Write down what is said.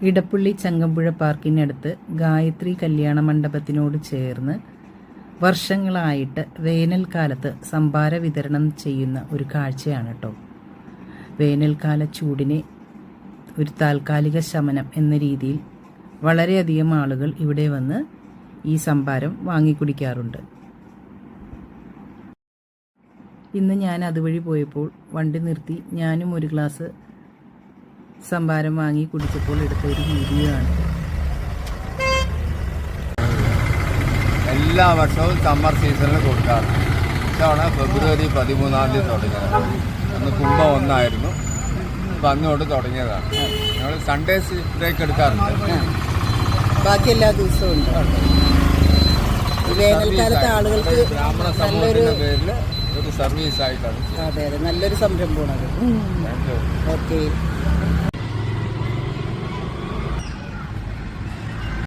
ഇടപ്പള്ളി ചങ്ങമ്പുഴ പാർക്കിനടുത്ത് ഗായത്രി കല്യാണ മണ്ഡപത്തിനോട് ചേർന്ന് വർഷങ്ങളായിട്ട് വേനൽക്കാലത്ത് സംഭാര വിതരണം ചെയ്യുന്ന ഒരു കാഴ്ചയാണ് കേട്ടോ. വേനൽക്കാല ചൂടിനെ ഒരു താൽക്കാലിക ശമനം എന്ന രീതിയിൽ വളരെയധികം ആളുകൾ ഇവിടെ വന്ന് ഈ സംഭാരം വാങ്ങിക്കുടിക്കാറുണ്ട്. ഇന്ന് ഞാൻ അതുവഴി പോയപ്പോൾ വണ്ടി നിർത്തി ഞാനും ഒരു ഗ്ലാസ് സംഭാരം വാങ്ങി കുടിച്ചപ്പോൾ എടുത്ത ഒരു വീഡിയോ ആണ്. എല്ലാ വർഷവും സമ്മർ സീസണിൽ കൊടുക്കാറുണ്ട്. ഇത്തവണ ഫെബ്രുവരി 13 തുടങ്ങിയത്. അന്ന് കുംഭം 1 അപ്പം അന്നോട്ട് തുടങ്ങിയതാണ്. ഞങ്ങൾ സൺഡേസ് ബ്രേക്ക് എടുക്കാറുണ്ട്. ബാക്കി എല്ലാ ദിവസവും ഉണ്ട്. വേനൽക്കാലത്ത് ആളുകൾക്ക് ബ്രാഹ്മണ സമൂഹത്തിന്റെ പേരിൽ ഒരു സർവീസ് ആയിട്ടാണ്. അതെ നല്ലൊരു സംരംഭമാണ് അത്. ഓക്കെ.